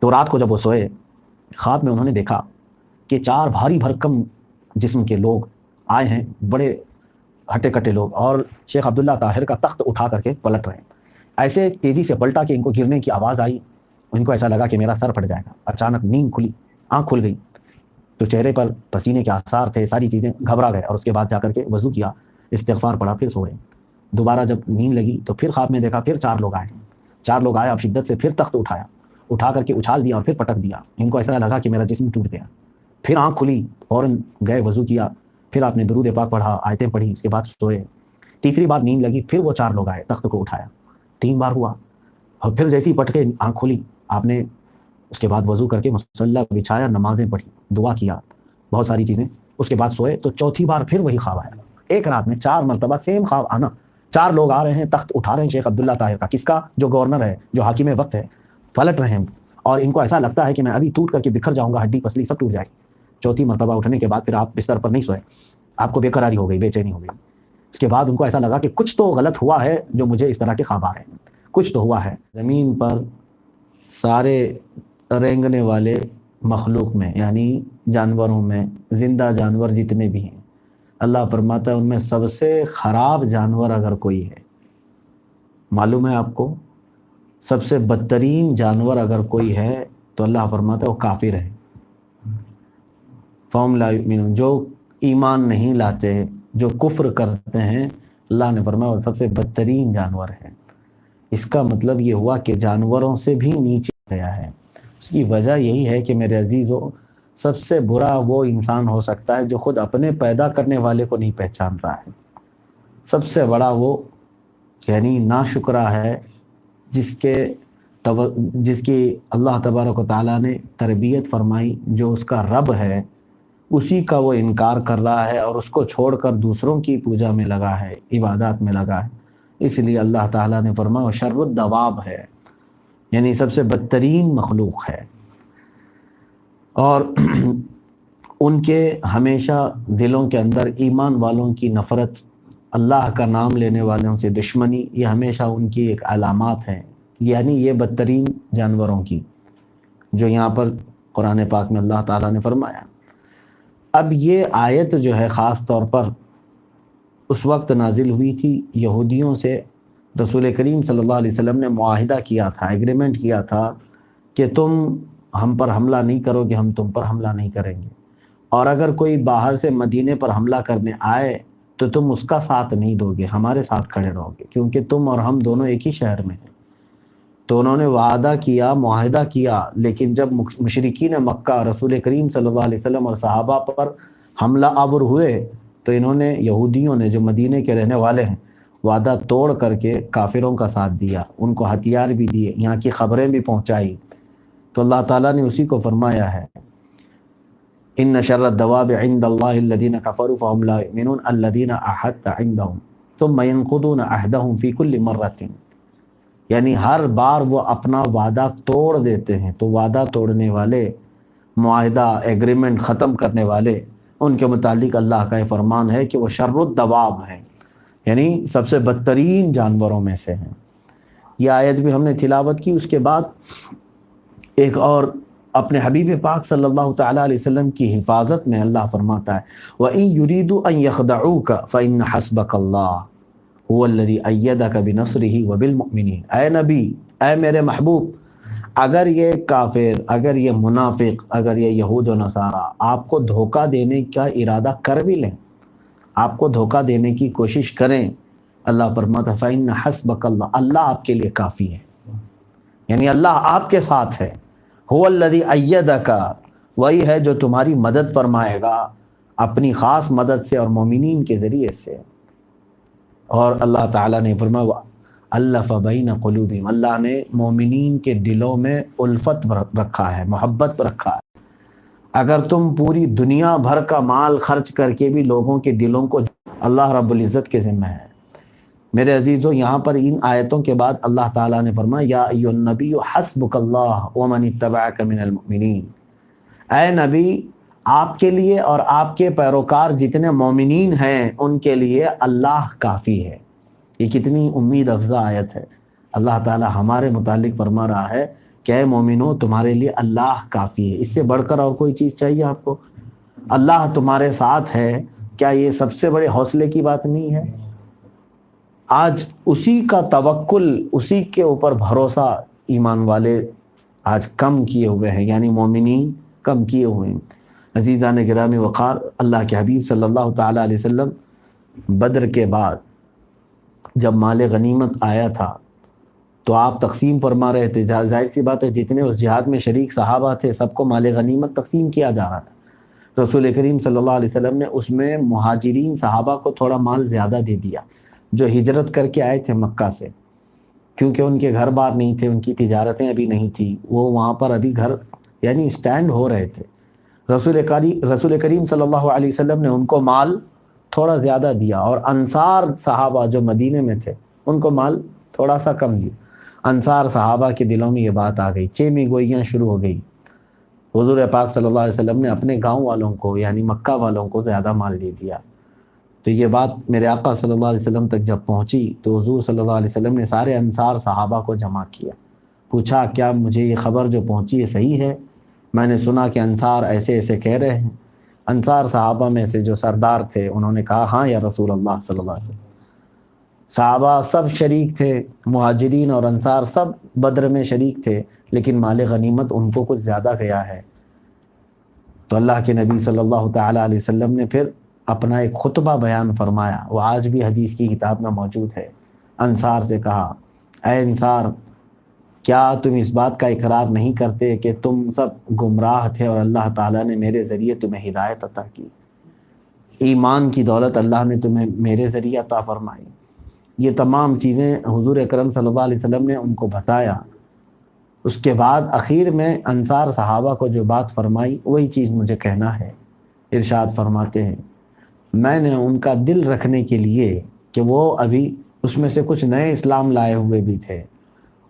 تو رات کو جب وہ سوئے، خواب میں انہوں نے دیکھا کہ 4 بھاری بھرکم جسم کے لوگ آئے ہیں، بڑے ہٹے کٹے لوگ، اور شیخ عبداللہ طاہر کا تخت اٹھا کر کے پلٹ رہے ہیں۔ ایسے تیزی سے پلٹا کہ ان کو گرنے کی آواز آئی، ان کو ایسا لگا کہ میرا سر پھٹ جائے گا۔ اچانک نیند کھلی، آنکھ کھل گئی تو چہرے پر پسینے کے آثار تھے، ساری چیزیں، گھبرا گئے، اور اس کے بعد جا کر کے وضو کیا، استغفار پڑھا، پھر سو گئے۔ دوبارہ جب نیند لگی تو پھر خواب میں دیکھا پھر 4 لوگ آئے، 4 لوگ آئے، اب شدت سے پھر تخت اٹھایا، اٹھا کر کے اچھال دیا اور پھر پٹک دیا۔ ان کو ایسا لگا کہ میرا جسم ٹوٹ گیا۔ پھر آنکھ کھلی، فوراً گئے وضو کیا، پھر آپ نے درود پاک پڑھا، آیتیں پڑھی، اس کے بعد سوئے۔ تیسری بار نیند لگی، پھر وہ 4 لوگ آئے، تخت کو اٹھایا، 3 بار ہوا، اور پھر جیسی پٹ کے آنکھ کھلی، آپ نے اس کے بعد وضو کر کے مصلی بچھایا، نمازیں پڑھی، دعا کیا، بہت ساری چیزیں، اس کے بعد سوئے تو چوتھی بار پھر وہی خواب آیا۔ ایک رات میں 4 مرتبہ سیم خواب آنا، 4 لوگ آ رہے ہیں، تخت اٹھا رہے ہیں شیخ عبداللہ طاہر کا، کس کا؟ جو گورنر ہے، جو حاکم وقت ہے، پلٹ رہے ہیں، اور ان کو ایسا لگتا ہے کہ میں ابھی ٹوٹ کر کے بکھر جاؤں گا، ہڈی پسلی سب ٹوٹ جائے گی۔ چوتھی مرتبہ اٹھنے کے بعد پھر آپ بستر پر نہیں سوئے، آپ کو بے قراری ہو گئی، بے چینی ہو گئی۔ اس کے بعد ان کو ایسا لگا کہ کچھ تو غلط ہوا ہے جو مجھے اس طرح کے خواب آ رہے ہیں، کچھ تو ہوا ہے۔ زمین پر سارے رینگنے والے مخلوق میں، یعنی جانوروں میں، زندہ جانور جتنے بھی ہیں، اللہ فرماتا ہے ان میں سب سے خراب جانور اگر کوئی ہے، معلوم ہے آپ کو، سب سے بدترین جانور اگر کوئی ہے تو اللہ فرماتا ہے وہ کافر ہے۔ فَهُمْ لَا يُؤْمِنُونَ، جو ایمان نہیں لاتے، جو کفر کرتے ہیں، اللہ نے فرمایا وہ سب سے بدترین جانور ہے۔ اس کا مطلب یہ ہوا کہ جانوروں سے بھی نیچے گیا ہے۔ اس کی وجہ یہی ہے کہ میرے عزیزو، سب سے برا وہ انسان ہو سکتا ہے جو خود اپنے پیدا کرنے والے کو نہیں پہچان رہا ہے۔ سب سے بڑا وہ یعنی ناشکرا ہے جس کی اللہ تبارک و تعالیٰ نے تربیت فرمائی، جو اس کا رب ہے، اسی کا وہ انکار کر رہا ہے اور اس کو چھوڑ کر دوسروں کی پوجا میں لگا ہے، عبادات میں لگا ہے۔ اس لیے اللہ تعالیٰ نے فرمایا وہ شر الدواب ہے، یعنی سب سے بدترین مخلوق ہے۔ اور ان کے ہمیشہ دلوں کے اندر ایمان والوں کی نفرت، اللہ کا نام لینے والوں سے دشمنی، یہ ہمیشہ ان کی ایک علامات ہیں، یعنی یہ بدترین جانوروں کی، جو یہاں پر قرآن پاک میں اللہ تعالیٰ نے فرمایا۔ اب یہ آیت جو ہے خاص طور پر اس وقت نازل ہوئی تھی، یہودیوں سے رسول کریم صلی اللہ علیہ وسلم نے معاہدہ کیا تھا، ایگریمنٹ کیا تھا کہ تم ہم پر حملہ نہیں کرو گے، ہم تم پر حملہ نہیں کریں گے، اور اگر کوئی باہر سے مدینے پر حملہ کرنے آئے تو تم اس کا ساتھ نہیں دو گے، ہمارے ساتھ کھڑے رہو گے، کیونکہ تم اور ہم دونوں ایک ہی شہر میں ہیں۔ تو انہوں نے وعدہ کیا، معاہدہ کیا، لیکن جب مشرکین مکہ رسول کریم صلی اللہ علیہ وسلم اور صحابہ پر حملہ آور ہوئے تو انہوں نے، یہودیوں نے جو مدینے کے رہنے والے ہیں، وعدہ توڑ کر کے کافروں کا ساتھ دیا، ان کو ہتھیار بھی دیے، یہاں کی خبریں بھی پہنچائی۔ تو اللہ تعالیٰ نے اسی کو فرمایا ہے، ان شر الدواب عند اللہ الذین کفروا فهم لا یؤمنون الذین عاہدت عندهم ثم ينقضون عہدهم فی کل مرۃ، یعنی ہر بار وہ اپنا وعدہ توڑ دیتے ہیں۔ تو وعدہ توڑنے والے، معاہدہ ایگریمنٹ ختم کرنے والے، ان کے متعلق اللہ کا یہ فرمان ہے کہ وہ شر الدواب ہیں، یعنی سب سے بدترین جانوروں میں سے ہیں۔ یہ آیت بھی ہم نے تلاوت کی۔ اس کے بعد ایک اور اپنے حبیب پاک صلی اللہ تعالیٰ علیہ وسلم کی حفاظت میں اللہ فرماتا ہے وَإِن يُرِيدُوا أَن يَخْدَعُوكَ فَإِنَّ حَسْبَكَ اللَّهُ هُوَ الَّذِي أَيَّدَكَ بِنَصْرِهِ وَبِالْمُؤْمِنِينَ۔ اے نبی، اے میرے محبوب، اگر یہ کافر، اگر یہ منافق، اگر یہ یہود و نصارہ آپ کو دھوکہ دینے کا ارادہ کر بھی لیں، آپ کو دھوکہ دینے کی کوشش کریں، اللہ فرماتا ہے فَإِنَّ حَسْبَكَ اللَّهُ، اللہ آپ کے لیے کافی ہے، یعنی اللہ آپ کے ساتھ ہے۔ هو الذی ایدک، وہی ہے جو تمہاری مدد فرمائے گا اپنی خاص مدد سے اور مومنین کے ذریعے سے۔ اور اللہ تعالیٰ نے فرمایا الف بین قلوبہم، اللہ نے مومنین کے دلوں میں الفت رکھا ہے، محبت رکھا ہے۔ اگر تم پوری دنیا بھر کا مال خرچ کر کے بھی لوگوں کے دلوں کو، اللہ رب العزت کے ذمہ ہے۔ میرے عزیزو، یہاں پر ان آیتوں کے بعد اللہ تعالیٰ نے فرمایا یا ایھا النبی حسبک اللہ ومن اتبعک من المؤمنین، اے نبی، آپ کے لیے اور آپ کے پیروکار جتنے مومنین ہیں ان کے لیے اللہ کافی ہے۔ یہ کتنی امید افزا آیت ہے۔ اللہ تعالیٰ ہمارے متعلق فرما رہا ہے کہ اے مومنو تمہارے لیے اللہ کافی ہے، اس سے بڑھ کر اور کوئی چیز چاہیے آپ کو؟ اللہ تمہارے ساتھ ہے، کیا یہ سب سے بڑے حوصلے کی بات نہیں ہے؟ آج اسی کا توکل، اسی کے اوپر بھروسہ ایمان والے آج کم کیے ہوئے ہیں، یعنی مومنین کم کیے ہوئے ہیں۔ عزیزان گرامی وقار، اللہ کے حبیب صلی اللہ تعالیٰ علیہ وسلم بدر کے بعد جب مال غنیمت آیا تھا تو آپ تقسیم فرما رہے تھے، ظاہر سی بات ہے جتنے اس جہاد میں شریک صحابہ تھے سب کو مال غنیمت تقسیم کیا جا رہا تھا۔ رسول کریم صلی اللہ علیہ وسلم نے اس میں مہاجرین صحابہ کو تھوڑا مال زیادہ دے دیا، جو ہجرت کر کے آئے تھے مکہ سے، کیونکہ ان کے گھر بار نہیں تھے، ان کی تجارتیں ابھی نہیں تھیں، وہ وہاں پر ابھی گھر یعنی اسٹینڈ ہو رہے تھے۔ رسول کریم صلی اللہ علیہ وسلم نے ان کو مال تھوڑا زیادہ دیا، اور انصار صحابہ جو مدینے میں تھے ان کو مال تھوڑا سا کم دیا۔ انصار صحابہ کے دلوں میں یہ بات آ گئی، چیمی گوئیاں شروع ہو گئی۔ حضور پاک صلی اللہ علیہ وسلم نے اپنے گاؤں والوں کو یعنی مکہ والوں کو زیادہ مال دے دیا۔ تو یہ بات میرے آقا صلی اللہ علیہ وسلم تک جب پہنچی تو حضور صلی اللہ علیہ وسلم نے سارے انصار صحابہ کو جمع کیا، پوچھا کیا مجھے یہ خبر جو پہنچی ہے صحیح ہے؟ میں نے سنا کہ انصار ایسے ایسے کہہ رہے ہیں۔ انصار صحابہ میں سے جو سردار تھے انہوں نے کہا ہاں یا رسول اللہ صلی اللہ علیہ وسلم۔ صحابہ سب شریک تھے، مہاجرین اور انصار سب بدر میں شریک تھے، لیکن مال غنیمت ان کو کچھ زیادہ گیا ہے۔ تو اللہ کے نبی صلی اللہ تعالیٰ علیہ وسلم نے پھر اپنا ایک خطبہ بیان فرمایا، وہ آج بھی حدیث کی کتاب میں موجود ہے۔ انصار سے کہا، اے انصار، کیا تم اس بات کا اقرار نہیں کرتے کہ تم سب گمراہ تھے اور اللہ تعالیٰ نے میرے ذریعے تمہیں ہدایت عطا کی؟ ایمان کی دولت اللہ نے تمہیں میرے ذریعے عطا فرمائی۔ یہ تمام چیزیں حضور اکرم صلی اللہ علیہ وسلم نے ان کو بتایا۔ اس کے بعد اخیر میں انصار صحابہ کو جو بات فرمائی وہی چیز مجھے کہنا ہے۔ ارشاد فرماتے ہیں، میں نے ان کا دل رکھنے کے لیے کہ وہ ابھی اس میں سے کچھ نئے اسلام لائے ہوئے بھی تھے،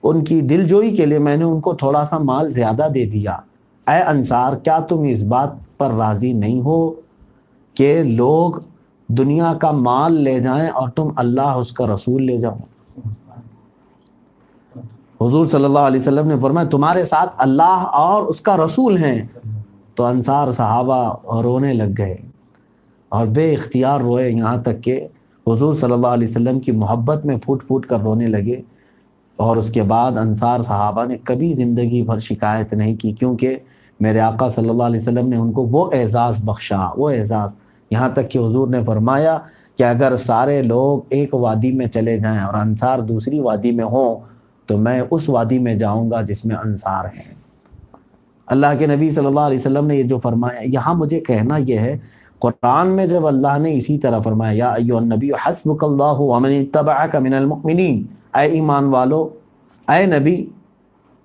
ان کی دل جوئی کے لیے میں نے ان کو تھوڑا سا مال زیادہ دے دیا۔ اے انصار، کیا تم اس بات پر راضی نہیں ہو کہ لوگ دنیا کا مال لے جائیں اور تم اللہ اس کا رسول لے جاؤ؟ حضور صلی اللہ علیہ وسلم نے فرمایا تمہارے ساتھ اللہ اور اس کا رسول ہیں۔ تو انصار صحابہ رونے لگ گئے اور بے اختیار روئے، یہاں تک کہ حضور صلی اللہ علیہ وسلم کی محبت میں پھوٹ پھوٹ کر رونے لگے۔ اور اس کے بعد انصار صحابہ نے کبھی زندگی بھر شکایت نہیں کی، کیونکہ میرے آقا صلی اللہ علیہ وسلم نے ان کو وہ اعزاز بخشا، وہ اعزاز، یہاں تک کہ حضور نے فرمایا کہ اگر سارے لوگ ایک وادی میں چلے جائیں اور انصار دوسری وادی میں ہوں تو میں اس وادی میں جاؤں گا جس میں انصار ہیں۔ اللہ کے نبی صلی اللہ علیہ وسلم نے یہ جو فرمایا، یہاں مجھے کہنا یہ ہے، قرآن میں جب اللہ نے اسی طرح فرمایا یا ایھا النبی حسبک اللہ ومن اتبعک من المؤمنین، اے ایمان والو، اے نبی،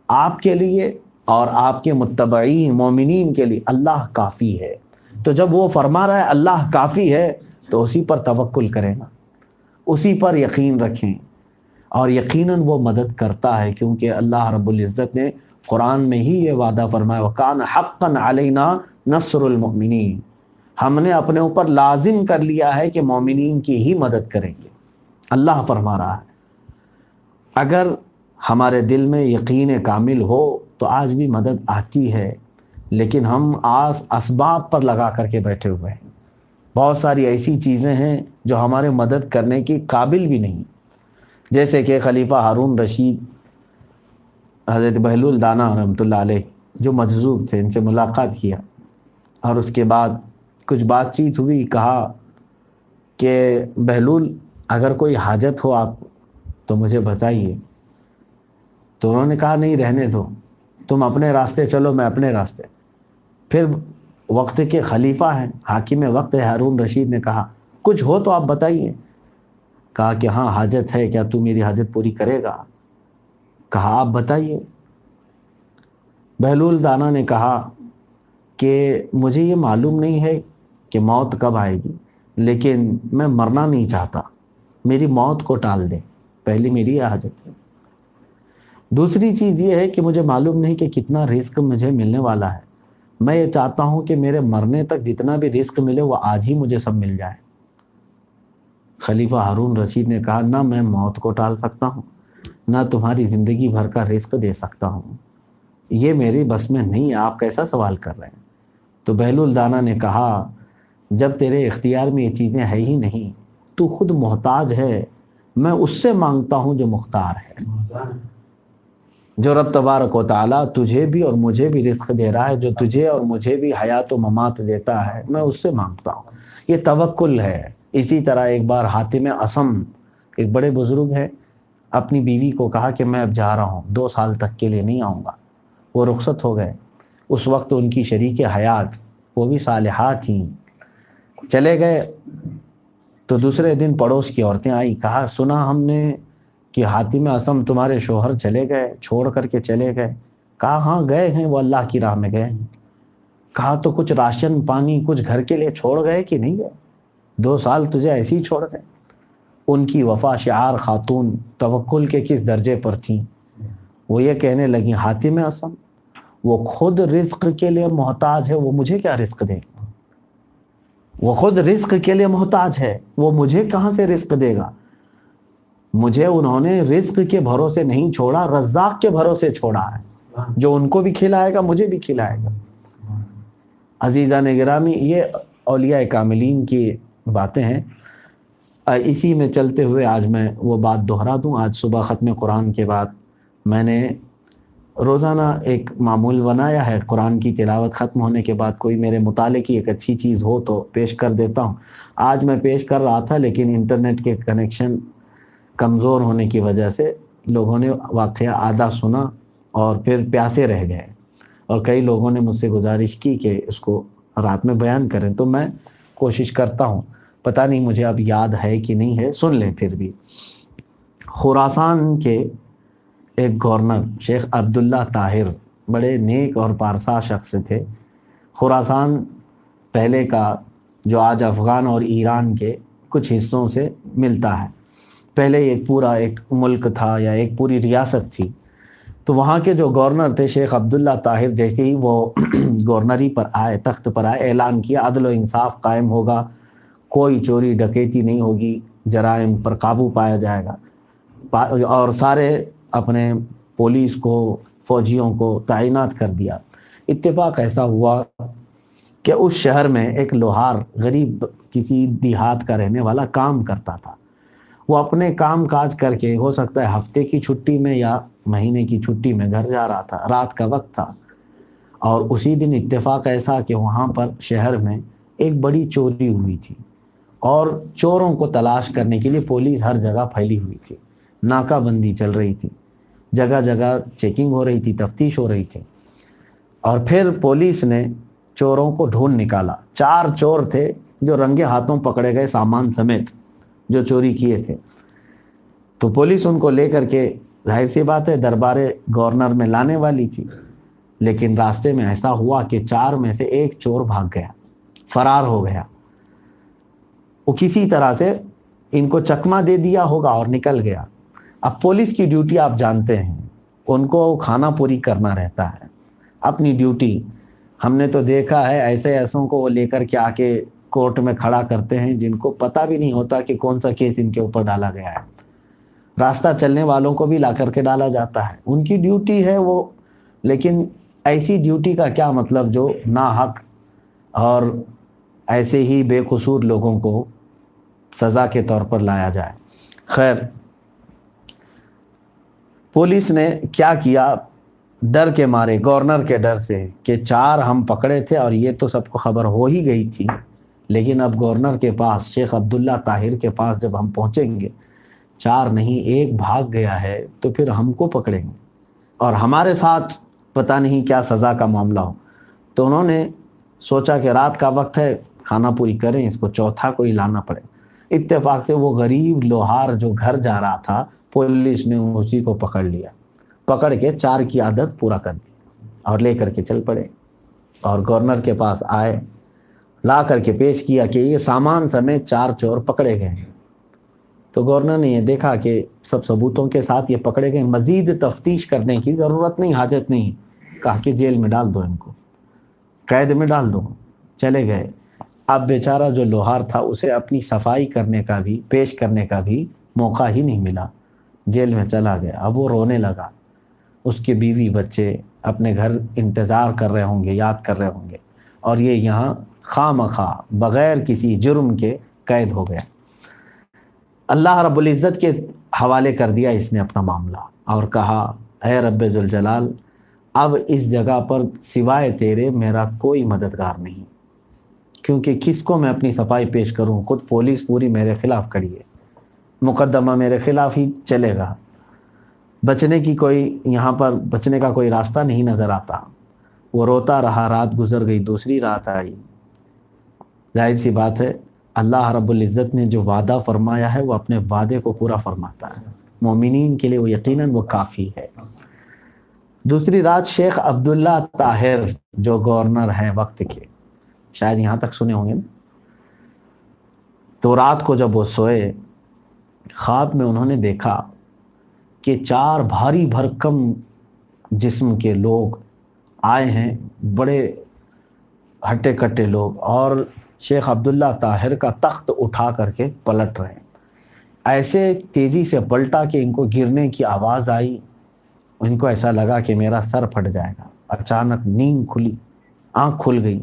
آپ کے لیے اور آپ کے متبعین مومنین کے لیے اللہ کافی ہے۔ تو جب وہ فرما رہا ہے اللہ کافی ہے تو اسی پر توکل کریں، اسی پر یقین رکھیں، اور یقیناً وہ مدد کرتا ہے، کیونکہ اللہ رب العزت نے قرآن میں ہی یہ وعدہ فرمایا وَكَانَ حَقًّا عَلَيْنَا نَصْرُ الْمُؤْمِنِينَ، ہم نے اپنے اوپر لازم کر لیا ہے کہ مومنین کی ہی مدد کریں گے۔ اللہ فرما رہا ہے اگر ہمارے دل میں یقین کامل ہو تو آج بھی مدد آتی ہے، لیکن ہم اسباب پر لگا کر کے بیٹھے ہوئے ہیں۔ بہت ساری ایسی چیزیں ہیں جو ہمارے مدد کرنے کی قابل بھی نہیں، جیسے کہ خلیفہ ہارون رشید حضرت بہلول دانا رحمۃ اللہ علیہ جو مجذوب تھے، ان سے ملاقات کیا اور اس کے بعد کچھ بات چیت ہوئی، کہا کہ بہلول اگر کوئی حاجت ہو آپ تو مجھے بتائیے۔ تو انہوں نے کہا نہیں رہنے دو، تم اپنے راستے چلو، میں اپنے راستے۔ پھر وقت کے خلیفہ ہیں، حاکم وقت ہے، ہارون رشید نے کہا کچھ ہو تو آپ بتائیے۔ کہا کہ ہاں حاجت ہے، کیا تو میری حاجت پوری کرے گا؟ کہا آپ بتائیے۔ بہلول دانا نے کہا کہ مجھے یہ معلوم نہیں ہے کہ موت کب آئے گی، لیکن میں مرنا نہیں چاہتا، میری موت کو ٹال دیں، پہلی میری یہ حاجت ہے۔ دوسری چیز یہ ہے کہ مجھے معلوم نہیں کہ کتنا رزق مجھے ملنے والا ہے، میں یہ چاہتا ہوں کہ میرے مرنے تک جتنا بھی رزق ملے وہ آج ہی مجھے سب مل جائے۔ خلیفہ ہارون رشید نے کہا نہ میں موت کو ٹال سکتا ہوں، نہ تمہاری زندگی بھر کا رزق دے سکتا ہوں، یہ میری بس میں نہیں ہے، آپ کیسا سوال کر رہے ہیں؟ تو بہلول دانا نے کہا جب تیرے اختیار میں یہ چیزیں ہے ہی نہیں، تو خود محتاج ہے، میں اس سے مانگتا ہوں جو مختار ہے، جو رب تبارک و تعالیٰ تجھے بھی اور مجھے بھی رزق دے رہا ہے، جو تجھے اور مجھے بھی حیات و ممات دیتا ہے، میں اس سے مانگتا ہوں۔ یہ توکل ہے۔ اسی طرح ایک بار حاتم اصم ایک بڑے بزرگ ہے، اپنی بیوی کو کہا کہ میں اب جا رہا ہوں، 2 سال تک کے لیے نہیں آؤں گا۔ وہ رخصت ہو گئے۔ اس وقت ان کی شریک حیات وہ بھی صالحات تھیں، چلے گئے۔ تو دوسرے دن پڑوس کی عورتیں آئی، کہا سنا ہم نے کہ حاتم اصم تمہارے شوہر چلے گئے، چھوڑ کر کے چلے گئے۔ کہا ہاں گئے ہیں، وہ اللہ کی راہ میں گئے ہیں۔ کہا تو کچھ راشن پانی کچھ گھر کے لیے چھوڑ گئے کہ نہیں گئے؟ 2 سال تجھے ایسے ہی چھوڑ گئے۔ ان کی وفا شعار خاتون توکل کے کس درجے پر تھیں، وہ یہ کہنے لگی حاتم اصم وہ خود رزق کے لیے محتاج ہے، وہ مجھے کیا رزق دے گا؟ وہ خود رزق کے لیے محتاج ہے، وہ مجھے کہاں سے رزق دے گا؟ مجھے انہوں نے رزق کے بھروسے نہیں چھوڑا، رزاق کے بھروسے چھوڑا ہے، جو ان کو بھی کھلائے گا مجھے بھی کھلائے گا۔ عزیزان گرامی، یہ اولیاء کاملین کی باتیں ہیں۔ اسی میں چلتے ہوئے آج میں وہ بات دہرا دوں۔ آج صبح ختم قرآن کے بعد میں نے روزانہ ایک معمول بنایا ہے، قرآن کی تلاوت ختم ہونے کے بعد کوئی میرے مطالعے کی ایک اچھی چیز ہو تو پیش کر دیتا ہوں۔ آج میں پیش کر رہا تھا، لیکن انٹرنیٹ کے کنیکشن کمزور ہونے کی وجہ سے لوگوں نے واقعہ آدھا سنا اور پھر پیاسے رہ گئے، اور کئی لوگوں نے مجھ سے گزارش کی کہ اس کو رات میں بیان کریں، تو میں کوشش کرتا ہوں۔ پتہ نہیں مجھے اب یاد ہے کہ نہیں ہے، سن لیں پھر بھی۔ خراسان کے ایک گورنر شیخ عبداللہ طاہر بڑے نیک اور پارسا شخص تھے۔ خراسان پہلے کا جو آج افغان اور ایران کے کچھ حصوں سے ملتا ہے، پہلے ایک پورا ایک ملک تھا یا ایک پوری ریاست تھی۔ تو وہاں کے جو گورنر تھے شیخ عبداللہ طاہر، جیسے ہی وہ گورنری پر آئے، تخت پر آئے، اعلان کیا عدل و انصاف قائم ہوگا، کوئی چوری ڈکیتی نہیں ہوگی، جرائم پر قابو پایا جائے گا، اور سارے اپنے پولیس کو فوجیوں کو تعینات کر دیا۔ اتفاق ایسا ہوا کہ اس شہر میں ایک لوہار غریب کسی دیہات کا رہنے والا کام کرتا تھا۔ وہ اپنے کام کاج کر کے ہو سکتا ہے ہفتے کی چھٹی میں یا مہینے کی چھٹی میں گھر جا رہا تھا، رات کا وقت تھا، اور اسی دن اتفاق ایسا کہ وہاں پر شہر میں ایک بڑی چوری ہوئی تھی، اور چوروں کو تلاش کرنے کے لیے پولیس ہر جگہ پھیلی ہوئی تھی، ناکہ بندی چل رہی تھی، جگہ جگہ چیکنگ ہو رہی تھی، تفتیش ہو رہی تھی۔ اور پھر پولیس نے چوروں کو ڈھونڈ نکالا۔ 4 چور تھے جو رنگے ہاتھوں پکڑے گئے، سامان سمیت جو چوری کیے تھے۔ تو پولیس ان کو لے کر کے ظاہر سی بات ہے دربار گورنر میں لانے والی تھی، لیکن راستے میں ایسا ہوا کہ 4 میں سے ایک چور بھاگ گیا، فرار ہو گیا۔ وہ کسی طرح سے ان کو چکما دے دیا ہوگا اور نکل گیا۔ اب پولیس کی ڈیوٹی آپ جانتے ہیں، ان کو کھانا پوری کرنا رہتا ہے، اپنی ڈیوٹی۔ ہم نے تو دیکھا ہے ایسے ایسوں کو وہ لے کر کے آ کے کورٹ میں کھڑا کرتے ہیں جن کو پتہ بھی نہیں ہوتا کہ کون سا کیس ان کے اوپر ڈالا گیا ہے۔ راستہ چلنے والوں کو بھی لا کر کے ڈالا جاتا ہے، ان کی ڈیوٹی ہے وہ۔ لیکن ایسی ڈیوٹی کا کیا مطلب جو ناحق اور ایسے ہی بے قصور لوگوں کو سزا کے طور پر لایا جائے۔ خیر، پولیس نے کیا کیا، ڈر کے مارے، گورنر کے ڈر سے کہ 4 ہم پکڑے تھے اور یہ تو سب کو خبر ہو ہی گئی تھی، لیکن اب گورنر کے پاس شیخ عبداللہ طاہر کے پاس جب ہم پہنچیں گے، 4 نہیں 1 بھاگ گیا ہے تو پھر ہم کو پکڑیں گے اور ہمارے ساتھ پتہ نہیں کیا سزا کا معاملہ ہو۔ تو انہوں نے سوچا کہ رات کا وقت ہے، کھانا پوری کریں، اس کو چوتھا کوئی لانا پڑے۔ اتفاق سے وہ غریب لوہار جو گھر جا رہا تھا، پولیس نے اسی کو پکڑ لیا، پکڑ کے 4 کی عادت پورا کر دی اور لے کر کے چل پڑے، اور گورنر کے پاس آئے، لا کر کے پیش کیا کہ یہ سامان سمیت 4 چور پکڑے گئے ہیں۔ تو گورنر نے یہ دیکھا کہ سب ثبوتوں کے ساتھ یہ پکڑے گئے، مزید تفتیش کرنے کی ضرورت نہیں، حاجت نہیں، کہا کہ جیل میں ڈال دو، ان کو قید میں ڈال دو۔ چلے گئے۔ اب بیچارہ جو لوہار تھا اسے اپنی صفائی کرنے کا بھی، پیش کرنے کا بھی موقع ہی نہیں ملا، جیل میں چلا گیا۔ اب وہ رونے لگا، اس کے بیوی بچے اپنے گھر انتظار کر رہے ہوں گے، یاد کر رہے ہوں گے، اور یہ یہاں خواہ بغیر کسی جرم کے قید ہو گیا۔ اللہ رب العزت کے حوالے کر دیا اس نے اپنا معاملہ اور کہا اے رب ذوالجلال، اب اس جگہ پر سوائے تیرے میرا کوئی مددگار نہیں، کیونکہ کس کو میں اپنی صفائی پیش کروں؟ خود پولیس پوری میرے خلاف کھڑی ہے، مقدمہ میرے خلاف ہی چلے گا، بچنے کی یہاں پر بچنے کا کوئی راستہ نہیں نظر آتا۔ وہ روتا رہا، رات گزر گئی، دوسری رات آئی۔ ظاہر سی بات ہے اللہ رب العزت نے جو وعدہ فرمایا ہے وہ اپنے وعدے کو پورا فرماتا ہے، مومنین کے لیے وہ یقیناً وہ کافی ہے۔ دوسری رات شیخ عبداللہ طاہر جو گورنر ہیں وقت کے، شاید یہاں تک سنے ہوں گے نا، تو رات کو جب وہ سوئے، خواب میں انہوں نے دیکھا کہ 4 بھاری بھرکم جسم کے لوگ آئے ہیں، بڑے ہٹے کٹے لوگ، اور شیخ عبداللہ طاہر کا تخت اٹھا کر کے پلٹ رہے ہیں۔ ایسے تیزی سے پلٹا کہ ان کو گرنے کی آواز آئی، ان کو ایسا لگا کہ میرا سر پھٹ جائے گا۔ اچانک نیند کھلی، آنکھ کھل گئی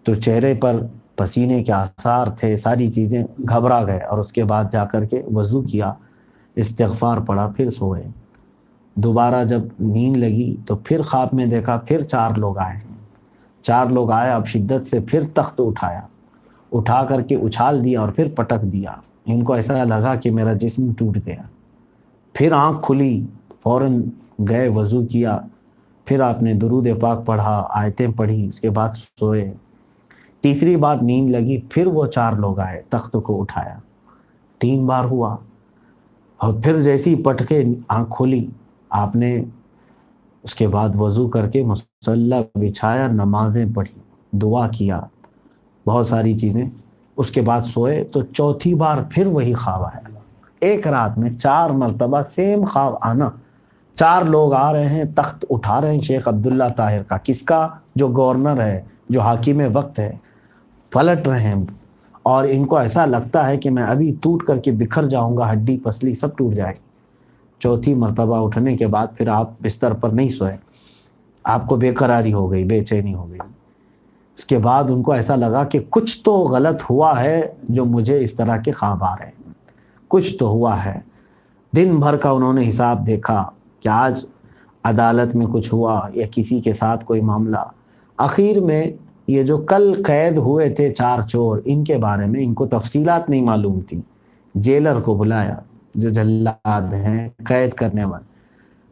تو چہرے پر پسینے کے آثار تھے، ساری چیزیں، گھبرا گئے، اور اس کے بعد جا کر کے وضو کیا، استغفار پڑھا، پھر سوئے۔ دوبارہ جب نیند لگی تو پھر خواب میں دیکھا پھر 4 لوگ آئے ہیں، 4 لوگ آئے، اب شدت سے پھر تخت اٹھایا، اٹھا کر کے اچھال دیا اور پھر پٹک دیا۔ ان کو ایسا لگا کہ میرا جسم ٹوٹ گیا۔ پھر آنکھ کھلی، فوراً گئے، وضو کیا، پھر آپ نے درود پاک پڑھا، آیتیں پڑھی، اس کے بعد سوئے۔ تیسری بار نیند لگی، پھر وہ 4 لوگ آئے، تخت کو اٹھایا، 3 بار ہوا، اور پھر جیسی پٹکے آنکھ کھولی، آپ نے اس کے بعد وضو کر کے مصلی بچھایا، نمازیں پڑھی، دعا کیا، بہت ساری چیزیں، اس کے بعد سوئے تو چوتھی بار پھر وہی خواب آیا۔ ایک رات میں 4 مرتبہ سیم خواب آنا، 4 لوگ آ رہے ہیں، تخت اٹھا رہے ہیں شیخ عبداللہ طاہر کا، کس کا؟ جو گورنر ہے، جو حاکم وقت ہے، پلٹ رہے ہیں، اور ان کو ایسا لگتا ہے کہ میں ابھی ٹوٹ کر کے بکھر جاؤں گا، ہڈی پسلی سب ٹوٹ جائے گی۔ چوتھی مرتبہ اٹھنے کے بعد پھر آپ بستر پر نہیں سوئے، آپ کو بے قراری ہو گئی، بے چینی ہو گئی۔ اس کے بعد ان کو ایسا لگا کہ کچھ تو غلط ہوا ہے جو مجھے اس طرح کے خواب آ رہے ہیں، کچھ تو ہوا ہے۔ دن بھر کا انہوں نے حساب دیکھا کہ آج عدالت میں کچھ ہوا یا کسی کے ساتھ کوئی معاملہ۔ آخر میں یہ جو کل قید ہوئے تھے 4 چور، ان کے بارے میں ان کو تفصیلات نہیں معلوم تھی۔ جیلر کو بلایا، جو جلاد ہیں، قید کرنے والے،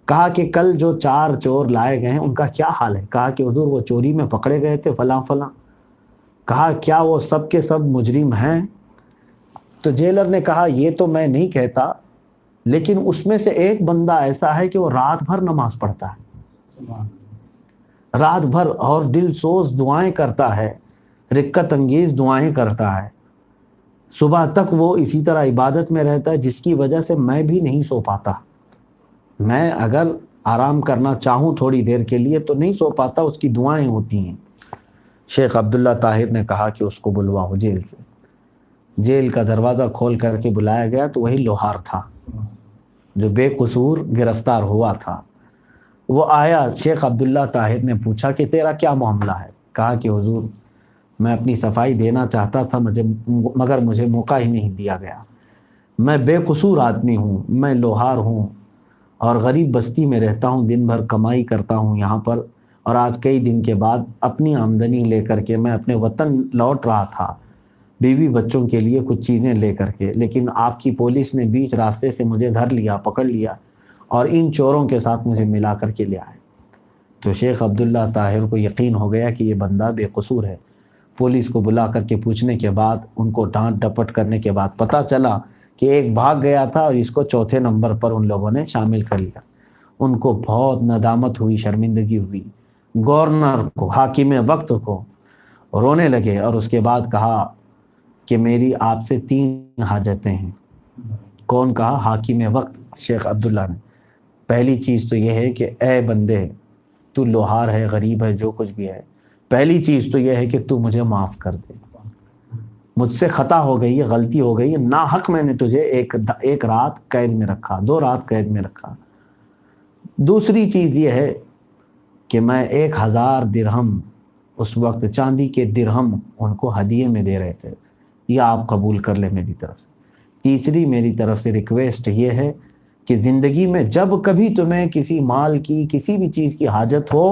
کہا کہ کل جو 4 چور لائے گئے ہیں ان کا کیا حال ہے؟ کہا کہ حضور وہ چوری میں پکڑے گئے تھے فلاں فلاں۔ کہا کیا وہ سب کے سب مجرم ہیں؟ تو جیلر نے کہا یہ تو میں نہیں کہتا، لیکن اس میں سے ایک بندہ ایسا ہے کہ وہ رات بھر نماز پڑھتا ہے، رات بھر، اور دل سوز دعائیں کرتا ہے، رکت انگیز دعائیں کرتا ہے، صبح تک وہ اسی طرح عبادت میں رہتا ہے، جس کی وجہ سے میں بھی نہیں سو پاتا۔ میں اگر آرام کرنا چاہوں تھوڑی دیر کے لیے تو نہیں سو پاتا، اس کی دعائیں ہوتی ہیں۔ شیخ عبداللہ طاہر نے کہا کہ اس کو بلواؤ جیل سے۔ جیل کا دروازہ کھول کر کے بلایا گیا تو وہی لوہار تھا جو بے قصور گرفتار ہوا تھا۔ وہ آیا، شیخ عبداللہ طاہر نے پوچھا کہ تیرا کیا معاملہ ہے؟ کہا کہ حضور میں اپنی صفائی دینا چاہتا تھا، مگر مجھے موقع ہی نہیں دیا گیا۔ میں بے قصور آدمی ہوں، میں لوہار ہوں اور غریب بستی میں رہتا ہوں، دن بھر کمائی کرتا ہوں یہاں پر، اور آج کئی دن کے بعد اپنی آمدنی لے کر کے میں اپنے وطن لوٹ رہا تھا، بیوی بچوں کے لیے کچھ چیزیں لے کر کے، لیکن آپ کی پولیس نے بیچ راستے سے مجھے دھر لیا، پکڑ لیا، اور ان چوروں کے ساتھ مجھے ملا کر کے لے آئے۔ تو شیخ عبداللہ طاہر کو یقین ہو گیا کہ یہ بندہ بے قصور ہے۔ پولیس کو بلا کر کے پوچھنے کے بعد، ان کو ڈانٹ ڈپٹ کرنے کے بعد پتہ چلا کہ ایک بھاگ گیا تھا اور اس کو 4تھے نمبر پر ان لوگوں نے شامل کر لیا۔ ان کو بہت ندامت ہوئی، شرمندگی ہوئی، گورنر کو، حاکم وقت کو رونے لگے، اور اس کے بعد کہا کہ میری آپ سے 3 حاجتیں ہیں۔ کون کہا؟ حاکم وقت شیخ عبداللہ نے۔ پہلی چیز تو یہ ہے کہ اے بندے، تو لوہار ہے، غریب ہے، جو کچھ بھی ہے، پہلی چیز تو یہ ہے کہ تو مجھے معاف کر دے، مجھ سے خطا ہو گئی ہے، غلطی ہو گئی ہے، ناحق میں نے تجھے ایک رات قید میں رکھا، 2 رات قید میں رکھا۔ دوسری چیز یہ ہے کہ میں 1000 درہم، اس وقت چاندی کے درہم ان کو ہدیے میں دے رہے تھے، یہ آپ قبول کر لیں میری طرف سے۔ تیسری میری طرف سے ریکویسٹ یہ ہے کہ زندگی میں جب کبھی تمہیں کسی مال کی کسی بھی چیز کی حاجت ہو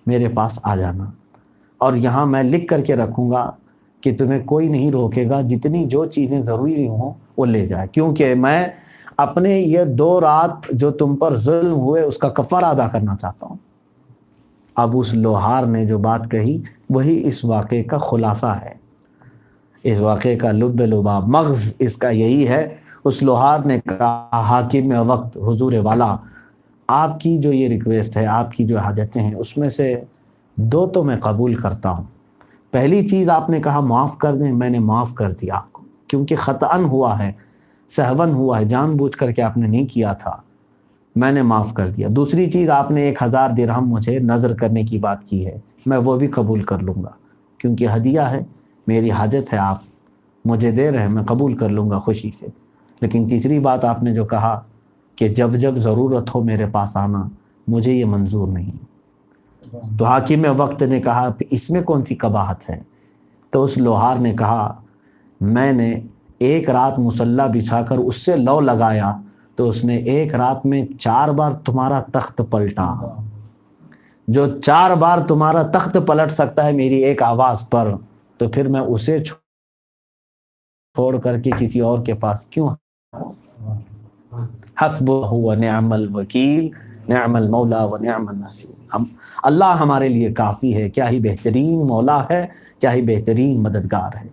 میرے پاس آ جانا، اور یہاں میں لکھ کر کے رکھوں گا کہ تمہیں کوئی نہیں روکے گا، جتنی جو چیزیں ضروری ہوں وہ لے جائے، کیونکہ میں اپنے یہ 2 رات جو تم پر ظلم ہوئے اس کا کفارہ ادا کرنا چاہتا ہوں۔ اب اس لوہار نے جو بات کہی وہی اس واقعے کا خلاصہ ہے، اس واقعے کا لب لباب مغز اس کا یہی ہے۔ اس لوہار نے کہا حاکم وقت حضور والا، آپ کی جو یہ ریکویسٹ ہے، آپ کی جو حاجتیں ہیں، اس میں سے 2 تو میں قبول کرتا ہوں۔ پہلی چیز آپ نے کہا معاف کر دیں، میں نے معاف کر دیا آپ کو، کیونکہ خطأً ہوا ہے، سہون ہوا ہے، جان بوجھ کر کے آپ نے نہیں کیا تھا، میں نے معاف کر دیا۔ دوسری چیز آپ نے 1000 درہم مجھے نظر کرنے کی بات کی ہے، میں وہ بھی قبول کر لوں گا، کیونکہ ہدیہ ہے، میری حاجت ہے، آپ مجھے دے رہے ہیں، میں قبول کر لوں گا خوشی سے۔ لیکن تیسری بات آپ نے جو کہا کہ جب جب ضرورت ہو میرے پاس آنا، مجھے یہ منظور نہیں۔ تو حاکم وقت نے کہا اس میں کون سی قباحت ہے؟ تو اس لوہار نے کہا میں نے 1 رات مصلی بچھا کر اس سے لو لگایا تو اس نے 1 رات میں 4 بار تمہارا تخت پلٹا، جو 4 بار تمہارا تخت پلٹ سکتا ہے میری ایک آواز پر، تو پھر میں اسے چھوڑ کر کے کسی اور کے پاس کیوں؟ حسبہ و نعم الوکیل، نعم المولا و نعم النصیر۔ اللہ ہمارے لیے کافی ہے، کیا ہی بہترین مولا ہے، کیا ہی بہترین مددگار ہے۔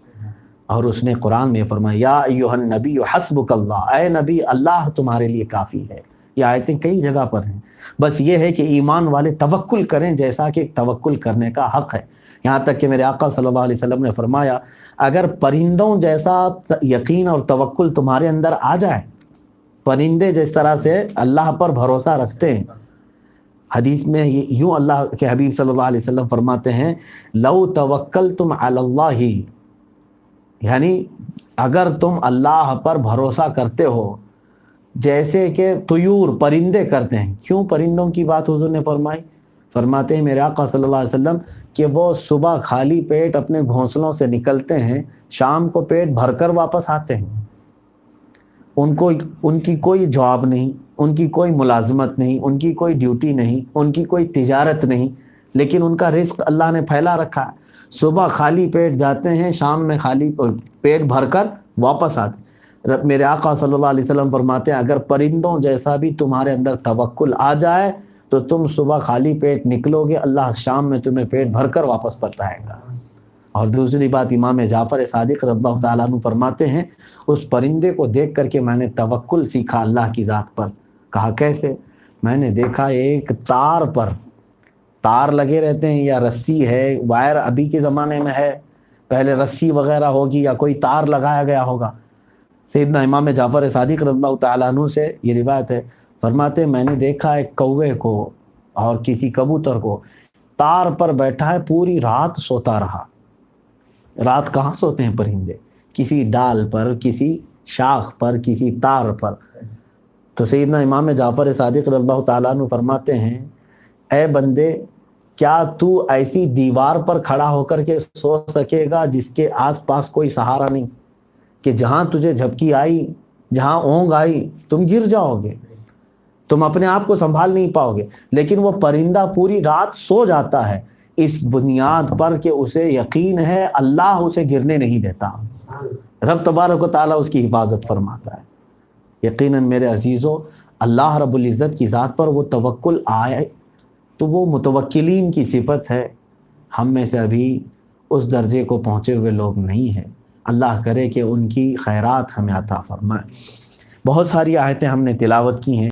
اور اس نے قرآن میں فرمایا یا ایھا النبی حسبک اللہ، اے نبی اللہ تمہارے لیے کافی ہے۔ یہ آیتیں کئی جگہ پر ہیں، بس یہ ہے کہ ایمان والے توکل کریں جیسا کہ توکل کرنے کا حق ہے۔ یہاں تک کہ میرے آقا صلی اللہ علیہ وسلم نے فرمایا اگر پرندوں جیسا یقین اور توکل تمہارے اندر آ جائے، پرندے جس طرح سے اللہ پر بھروسہ رکھتے ہیں، حدیث میں یوں اللہ کے حبیب صلی اللہ علیہ وسلم فرماتے ہیں لو توکلتم علی اللہ، یعنی اگر تم اللہ پر بھروسہ کرتے ہو جیسے کہ طیور پرندے کرتے ہیں۔ کیوں پرندوں کی بات حضور نے فرمائی؟ فرماتے ہیں میرے آقا صلی اللہ علیہ وسلم کہ وہ صبح خالی پیٹ اپنے گھونسلوں سے نکلتے ہیں، شام کو پیٹ بھر کر واپس آتے ہیں، ان کی کوئی جاب نہیں، ان کی کوئی ملازمت نہیں، ان کی کوئی ڈیوٹی نہیں، ان کی کوئی تجارت نہیں، لیکن ان کا رزق اللہ نے پھیلا رکھا ہے۔ صبح خالی پیٹ جاتے ہیں، شام میں خالی پیٹ بھر کر واپس آتے ہیں۔ میرے آقا صلی اللہ علیہ وسلم فرماتے ہیں اگر پرندوں جیسا بھی تمہارے اندر توکل آ جائے تو تم صبح خالی پیٹ نکلو گے، اللہ شام میں تمہیں پیٹ بھر کر واپس پلٹائے گا۔ اور دوسری بات امام جعفر صادق رضی اللہ تعالیٰ عنہ فرماتے ہیں اس پرندے کو دیکھ کر کے میں نے توکل سیکھا اللہ کی ذات پر۔ کہا کیسے؟ میں نے دیکھا ایک تار پر، تار لگے رہتے ہیں یا رسی ہے، وائر ابھی کے زمانے میں ہے، پہلے رسی وغیرہ ہوگی یا کوئی تار لگایا گیا ہوگا۔ سیدنا امام جعفر صادق رضی اللہ تعالیٰ عنہ سے یہ روایت ہے، فرماتے میں نے دیکھا ایک کوے کو اور کسی کبوتر کو تار پر بیٹھا ہے، پوری رات سوتا رہا۔ رات کہاں سوتے ہیں پرندے؟ کسی ڈال پر، کسی شاخ پر، کسی تار پر۔ تو سیدنا امام جعفر صادق رضی اللہ تعالیٰ عنہ فرماتے ہیں اے بندے کیا تو ایسی دیوار پر کھڑا ہو کر کے سو سکے گا جس کے آس پاس کوئی سہارا نہیں، کہ جہاں تجھے جھپکی آئی، جہاں اونگ آئی تم گر جاؤ گے، تم اپنے آپ کو سنبھال نہیں پاؤ گے، لیکن وہ پرندہ پوری رات سو جاتا ہے اس بنیاد پر کہ اسے یقین ہے اللہ اسے گرنے نہیں دیتا، رب تبارک و تعالیٰ اس کی حفاظت فرماتا ہے۔ یقیناً میرے عزیزو اللہ رب العزت کی ذات پر وہ توکل آئے تو وہ متوکلین کی صفت ہے۔ ہم میں سے ابھی اس درجے کو پہنچے ہوئے لوگ نہیں ہیں، اللہ کرے کہ ان کی خیرات ہمیں عطا فرمائے۔ بہت ساری آیتیں ہم نے تلاوت کی ہیں۔